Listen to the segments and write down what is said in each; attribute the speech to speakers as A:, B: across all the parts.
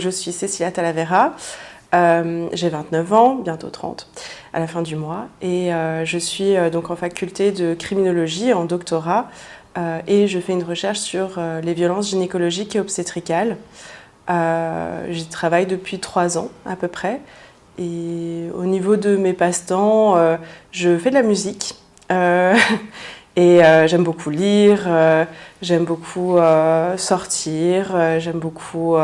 A: je suis Cécilia Talavera, j'ai 29 ans, bientôt 30 à la fin du mois, et je suis donc en faculté de criminologie, en doctorat, et je fais une recherche sur les violences gynécologiques et obstétricales. J'y travaille depuis 3 ans à peu près, et au niveau de mes passe-temps, je fais de la musique. Et j'aime beaucoup lire, j'aime beaucoup sortir, j'aime beaucoup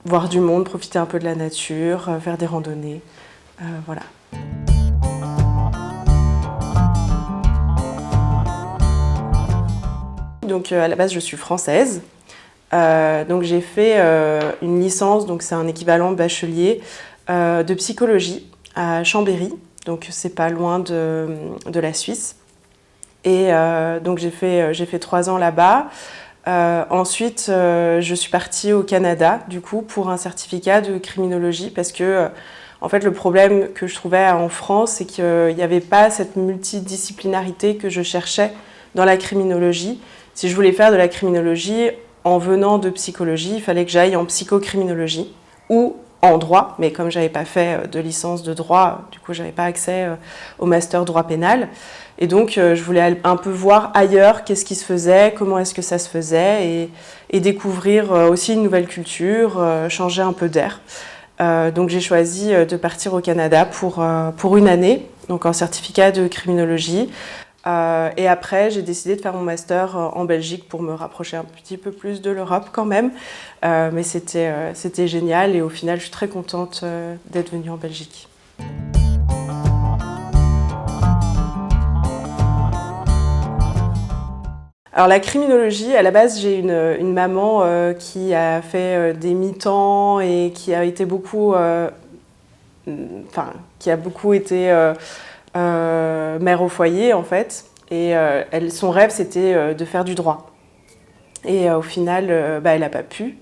A: voir du monde, profiter un peu de la nature, faire des randonnées, voilà. Donc à la base je suis française, donc j'ai fait une licence, donc c'est un équivalent bachelier de psychologie à Chambéry, donc c'est pas loin de la Suisse. Et donc j'ai fait 3 ans là-bas. Ensuite, je suis partie au Canada, du coup, pour un certificat de criminologie, parce que, en fait, le problème que je trouvais en France, c'est qu'il n'y avait pas cette multidisciplinarité que je cherchais dans la criminologie. Si je voulais faire de la criminologie en venant de psychologie, il fallait que j'aille en psychocriminologie ou en droit, mais comme je n'avais pas fait de licence de droit, du coup, je n'avais pas accès au master droit pénal. Et donc, je voulais un peu voir ailleurs qu'est-ce qui se faisait, comment est-ce que ça se faisait, et découvrir aussi une nouvelle culture, changer un peu d'air. Donc, j'ai choisi de partir au Canada pour une année, donc en certificat de criminologie. Et après, j'ai décidé de faire mon master en Belgique pour me rapprocher un petit peu plus de l'Europe quand même. Mais c'était génial et au final, je suis très contente d'être venue en Belgique. Alors la criminologie, à la base, j'ai une maman qui a fait des mi-temps et qui a été beaucoup, qui a beaucoup été mère au foyer en fait. Et son rêve, c'était de faire du droit. Et au final, elle n'a pas pu.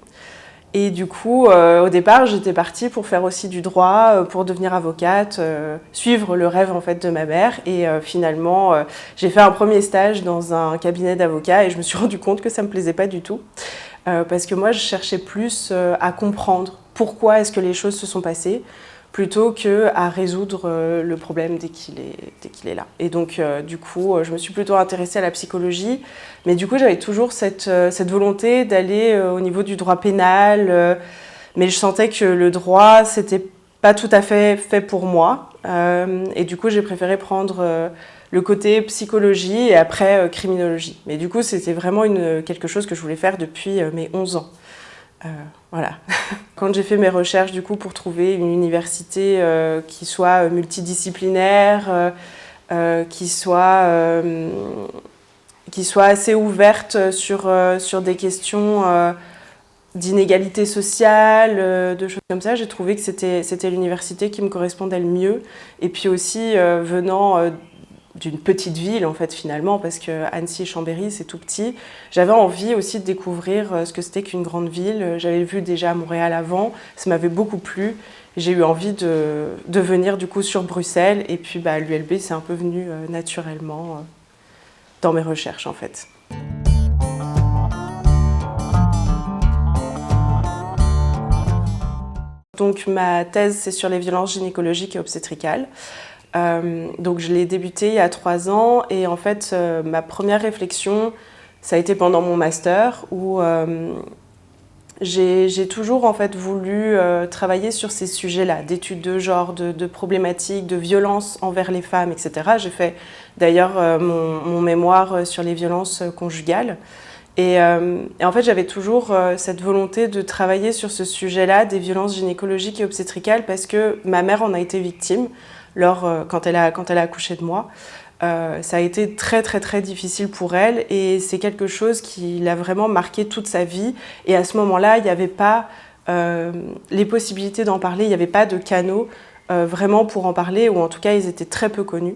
A: Et du coup, au départ, j'étais partie pour faire aussi du droit, pour devenir avocate, suivre le rêve en fait de ma mère. Et finalement, j'ai fait un premier stage dans un cabinet d'avocats et je me suis rendu compte que ça me plaisait pas du tout, parce que moi, je cherchais plus à comprendre pourquoi est-ce que les choses se sont passées, plutôt qu'à résoudre le problème dès qu'il est là. Et donc, du coup, je me suis plutôt intéressée à la psychologie, mais du coup, j'avais toujours cette volonté d'aller au niveau du droit pénal, mais je sentais que le droit, c'était pas tout à fait fait pour moi. Et du coup, j'ai préféré prendre le côté psychologie et après criminologie. Mais du coup, c'était vraiment quelque chose que je voulais faire depuis mes 11 ans. Voilà. Quand j'ai fait mes recherches du coup, pour trouver une université qui soit multidisciplinaire, qui soit assez ouverte sur des questions d'inégalité sociale, de choses comme ça, j'ai trouvé que c'était l'université qui me correspondait le mieux. Et puis aussi, venant d'une petite ville en fait finalement, parce que Annecy et Chambéry c'est tout petit. J'avais envie aussi de découvrir ce que c'était qu'une grande ville. J'avais vu déjà Montréal avant, ça m'avait beaucoup plu. J'ai eu envie de venir du coup sur Bruxelles et puis l'ULB c'est un peu venu naturellement dans mes recherches en fait. Donc ma thèse c'est sur les violences gynécologiques et obstétricales. Donc je l'ai débuté il y a 3 ans et en fait ma première réflexion ça a été pendant mon master où j'ai toujours en fait voulu travailler sur ces sujets-là, d'études de genre, de problématiques, de violences envers les femmes, etc. J'ai fait d'ailleurs mon mémoire sur les violences conjugales. Et en fait, j'avais toujours cette volonté de travailler sur ce sujet-là, des violences gynécologiques et obstétricales, parce que ma mère en a été victime quand elle a accouché de moi. Ça a été très très très difficile pour elle et c'est quelque chose qui l'a vraiment marqué toute sa vie. Et à ce moment-là, il n'y avait pas les possibilités d'en parler, il n'y avait pas de canaux vraiment pour en parler, ou en tout cas, ils étaient très peu connus.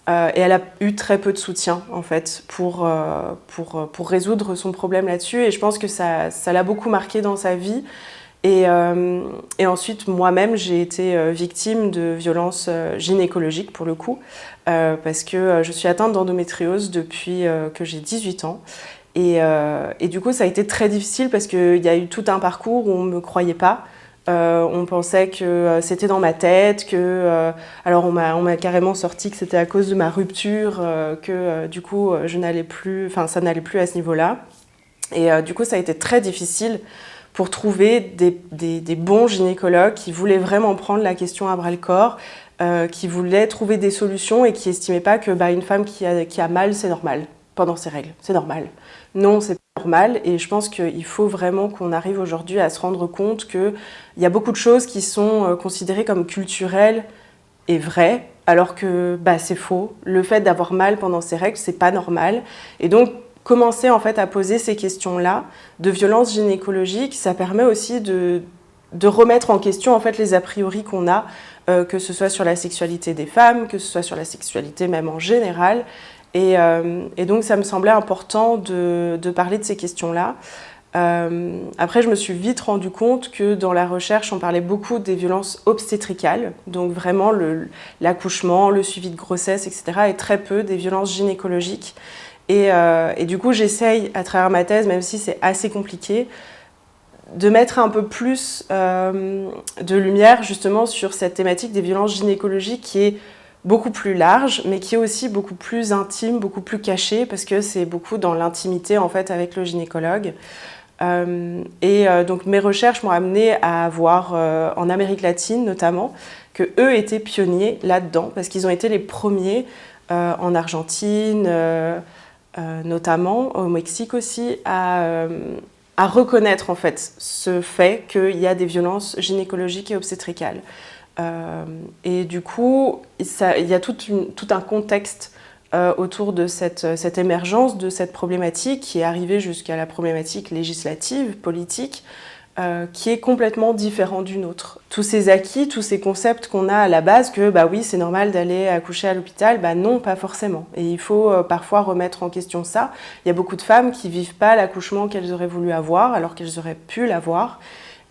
A: Et elle a eu très peu de soutien en fait pour résoudre son problème là-dessus et je pense que ça l'a beaucoup marqué dans sa vie et ensuite moi-même j'ai été victime de violences gynécologiques pour le coup parce que je suis atteinte d'endométriose depuis que j'ai 18 ans Et du coup, ça a été très difficile parce qu'il y a eu tout un parcours où on ne me croyait pas. On pensait que c'était dans ma tête, alors on m'a carrément sorti que c'était à cause de ma rupture, que du coup ça n'allait plus à ce niveau-là. Et du coup, ça a été très difficile pour trouver des bons gynécologues qui voulaient vraiment prendre la question à bras-le-corps, qui voulaient trouver des solutions et qui n'estimaient pas que une femme qui a mal, c'est normal pendant ses règles, c'est normal. Non, c'est pas normal, et je pense qu'il faut vraiment qu'on arrive aujourd'hui à se rendre compte qu'il y a beaucoup de choses qui sont considérées comme culturelles et vraies, alors que c'est faux. Le fait d'avoir mal pendant ses règles, c'est pas normal. Et donc, commencer en fait à poser ces questions-là de violence gynécologique, ça permet aussi de remettre en question en fait les a priori qu'on a, que ce soit sur la sexualité des femmes, que ce soit sur la sexualité même en général. Et donc ça me semblait important de parler de ces questions-là. Après, je me suis vite rendu compte que dans la recherche, on parlait beaucoup des violences obstétricales, donc vraiment l'accouchement, le suivi de grossesse, etc., et très peu des violences gynécologiques. Et du coup, j'essaye, à travers ma thèse, même si c'est assez compliqué, de mettre un peu plus de lumière justement sur cette thématique des violences gynécologiques qui est beaucoup plus large, mais qui est aussi beaucoup plus intime, beaucoup plus cachée, parce que c'est beaucoup dans l'intimité en fait avec le gynécologue. Donc mes recherches m'ont amené à voir en Amérique latine notamment que eux étaient pionniers là-dedans, parce qu'ils ont été les premiers en Argentine, notamment au Mexique aussi, à reconnaître en fait ce fait qu'il y a des violences gynécologiques et obstétricales. Et du coup, il y a tout un contexte autour de cette émergence de cette problématique qui est arrivée jusqu'à la problématique législative, politique, qui est complètement différent d'une autre. Tous ces acquis, tous ces concepts qu'on a à la base, que oui, c'est normal d'aller accoucher à l'hôpital, non, pas forcément. Et il faut parfois remettre en question ça. Il y a beaucoup de femmes qui vivent pas l'accouchement qu'elles auraient voulu avoir, alors qu'elles auraient pu l'avoir.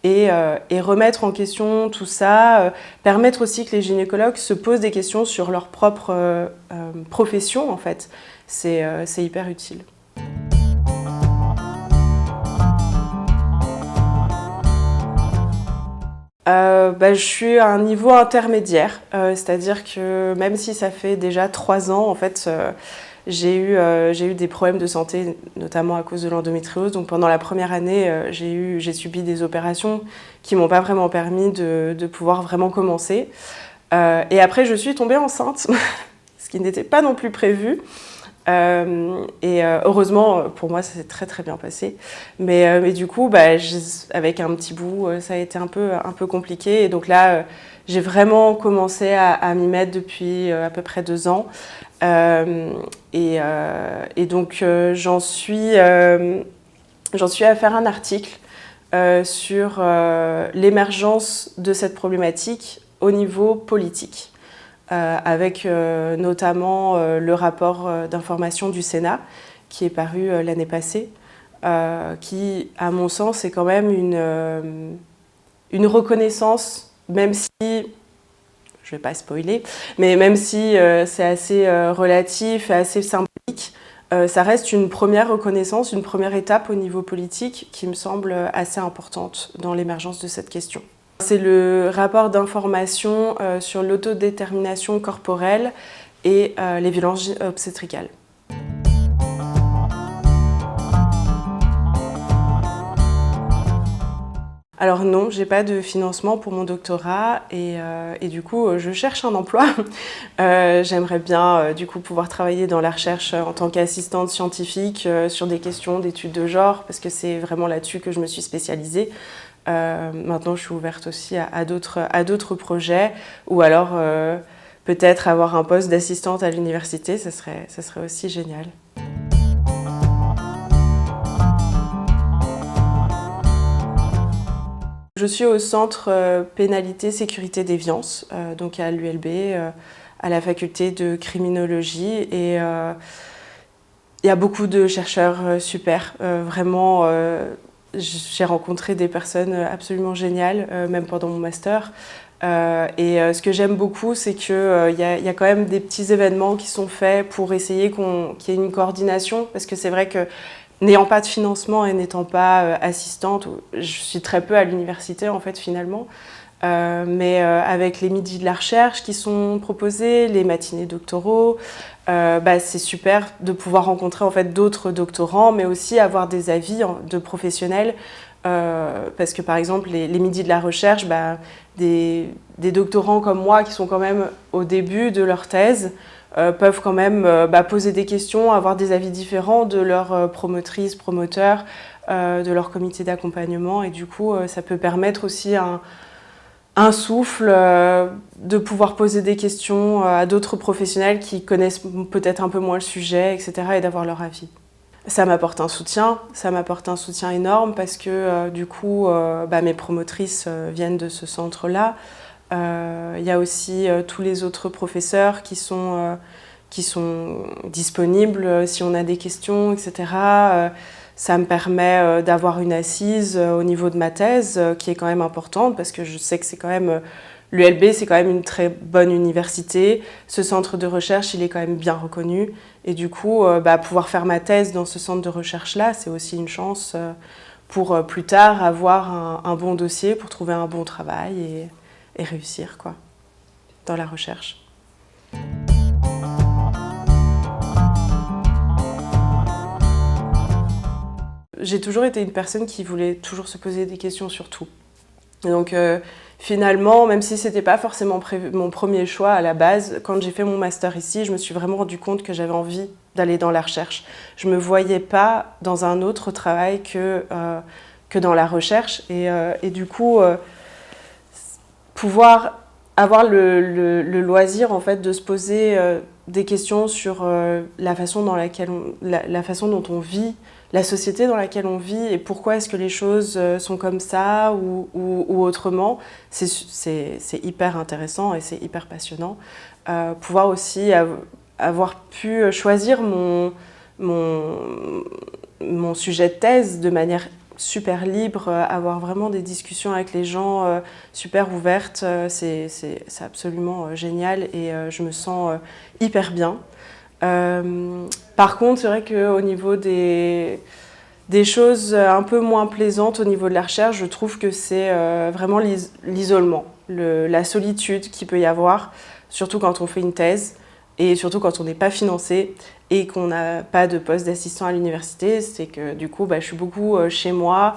A: Et remettre en question tout ça, permettre aussi que les gynécologues se posent des questions sur leur propre profession, en fait. C'est hyper utile. Je suis à un niveau intermédiaire, c'est-à-dire que même si ça fait déjà 3 ans, en fait, j'ai eu des problèmes de santé, notamment à cause de l'endométriose. Donc pendant la première année, j'ai subi des opérations qui m'ont pas vraiment permis de pouvoir vraiment commencer. Et après, je suis tombée enceinte, ce qui n'était pas non plus prévu. Heureusement, pour moi, ça s'est très très bien passé. Mais du coup, avec un petit bout, ça a été un peu compliqué. Et donc là, j'ai vraiment commencé à m'y mettre depuis à peu près 2 ans. Donc, j'en suis à faire un article sur l'émergence de cette problématique au niveau politique. Avec notamment le rapport d'information du Sénat qui est paru l'année passée, qui, à mon sens, est quand même une reconnaissance, même si, je ne vais pas spoiler, mais même si c'est assez relatif et assez symbolique, ça reste une première reconnaissance, une première étape au niveau politique qui me semble assez importante dans l'émergence de cette question. C'est le rapport d'information sur l'autodétermination corporelle et les violences obstétricales. Alors non, j'ai pas de financement pour mon doctorat et du coup je cherche un emploi. J'aimerais bien du coup pouvoir travailler dans la recherche en tant qu'assistante scientifique sur des questions d'études de genre parce que c'est vraiment là-dessus que je me suis spécialisée. Maintenant, je suis ouverte aussi à d'autres projets ou alors peut-être avoir un poste d'assistante à l'université, ça serait aussi génial. Je suis au centre pénalité sécurité déviance, donc à l'ULB, à la faculté de criminologie et il y a beaucoup de chercheurs super, vraiment. J'ai rencontré des personnes absolument géniales, même pendant mon master. Ce que j'aime beaucoup, c'est qu'il y a quand même des petits événements qui sont faits pour essayer qu'il y ait une coordination, parce que c'est vrai que n'ayant pas de financement et n'étant pas assistante, je suis très peu à l'université en fait finalement. Mais avec les midis de la recherche qui sont proposés, les matinées doctoraux, c'est super de pouvoir rencontrer en fait d'autres doctorants, mais aussi avoir des avis de professionnels. Parce que par exemple, les midis de la recherche, des doctorants comme moi qui sont quand même au début de leur thèse, peuvent quand même poser des questions, avoir des avis différents de leurs promotrices, promoteurs, de leur comité d'accompagnement. Et du coup, ça peut permettre aussi un souffle, de pouvoir poser des questions à d'autres professionnels qui connaissent peut-être un peu moins le sujet, etc. et d'avoir leur avis. Ça m'apporte un soutien énorme parce que du coup, mes promotrices viennent de ce centre-là. Il y a aussi tous les autres professeurs qui sont disponibles si on a des questions, etc. Ça me permet d'avoir une assise au niveau de ma thèse qui est quand même importante parce que je sais que c'est quand même l'ULB, c'est quand même une très bonne université. Ce centre de recherche, il est quand même bien reconnu. Et du coup, pouvoir faire ma thèse dans ce centre de recherche-là, c'est aussi une chance pour plus tard avoir un bon dossier, pour trouver un bon travail et réussir quoi, dans la recherche. J'ai toujours été une personne qui voulait toujours se poser des questions sur tout. Et donc finalement, même si c'était pas forcément mon premier choix à la base, quand j'ai fait mon master ici, je me suis vraiment rendu compte que j'avais envie d'aller dans la recherche. Je me voyais pas dans un autre travail que dans la recherche. Et du coup, pouvoir avoir le loisir en fait de se poser des questions sur la façon dont on vit, la société dans laquelle on vit et pourquoi est-ce que les choses sont comme ça ou autrement, c'est hyper intéressant et c'est hyper passionnant. Pouvoir aussi avoir pu choisir mon sujet de thèse de manière super libre, avoir vraiment des discussions avec les gens super ouvertes, c'est absolument génial et je me sens hyper bien. Par contre, c'est vrai qu'au niveau des choses un peu moins plaisantes au niveau de la recherche, je trouve que c'est vraiment l'isolement, la solitude qu'il peut y avoir, surtout quand on fait une thèse et surtout quand on n'est pas financé et qu'on n'a pas de poste d'assistant à l'université. C'est que du coup, je suis beaucoup chez moi,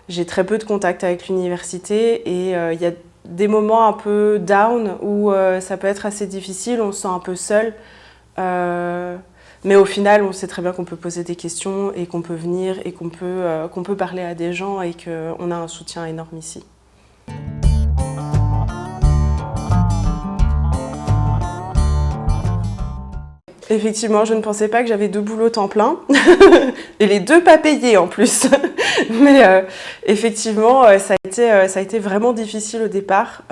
A: j'ai très peu de contact avec l'université et il y a des moments un peu down où ça peut être assez difficile, on se sent un peu seul. Mais au final, on sait très bien qu'on peut poser des questions et qu'on peut venir et qu'on peut parler à des gens et qu'on a un soutien énorme ici. Effectivement, je ne pensais pas que j'avais 2 boulots temps plein et les 2 pas payés en plus. Mais effectivement, ça a été vraiment difficile au départ.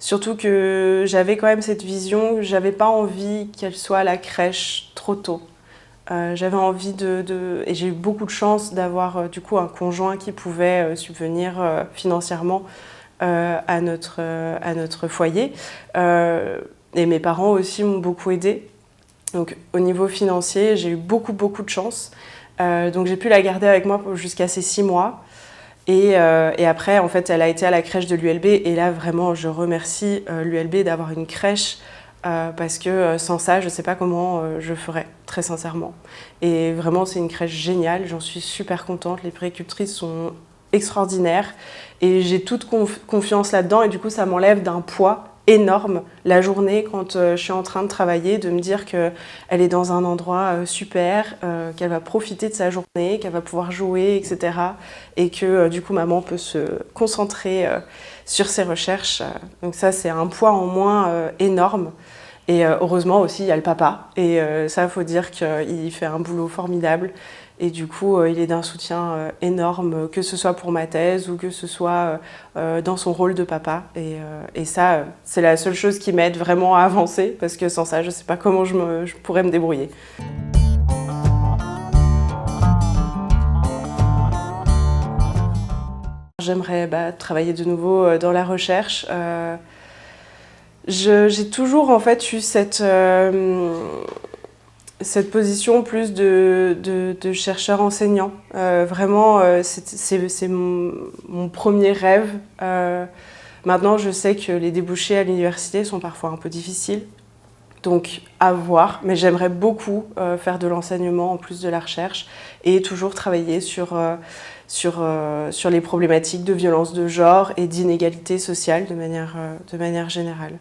A: Surtout que j'avais quand même cette vision, j'avais pas envie qu'elle soit à la crèche trop tôt. J'avais envie et j'ai eu beaucoup de chance d'avoir du coup un conjoint qui pouvait subvenir financièrement à notre foyer. Et mes parents aussi m'ont beaucoup aidée. Donc au niveau financier, j'ai eu beaucoup de chance. Donc j'ai pu la garder avec moi jusqu'à ses 6 mois. Et après, en fait, elle a été à la crèche de l'ULB. Et là, vraiment, je remercie l'ULB d'avoir une crèche parce que sans ça, je ne sais pas comment je ferais, très sincèrement. Et vraiment, c'est une crèche géniale. J'en suis super contente. Les puéricultrices sont extraordinaires. Et j'ai toute confiance là-dedans. Et du coup, ça m'enlève d'un poids énorme la journée quand je suis en train de travailler, de me dire qu'elle est dans un endroit super, qu'elle va profiter de sa journée, qu'elle va pouvoir jouer, etc. Et que du coup maman peut se concentrer sur ses recherches. Donc ça c'est un poids en moins énorme. Et heureusement aussi il y a le papa. Et ça il faut dire qu'il fait un boulot formidable. Et du coup, il est d'un soutien énorme, que ce soit pour ma thèse ou que ce soit dans son rôle de papa. Et ça, c'est la seule chose qui m'aide vraiment à avancer, parce que sans ça, je ne sais pas comment je pourrais me débrouiller. J'aimerais travailler de nouveau dans la recherche. J'ai toujours en fait eu cette position plus de chercheur-enseignant. Vraiment, c'est mon premier rêve. Maintenant, je sais que les débouchés à l'université sont parfois un peu difficiles. Donc, à voir. Mais j'aimerais beaucoup faire de l'enseignement en plus de la recherche et toujours travailler sur les problématiques de violence de genre et d'inégalité sociale de manière générale.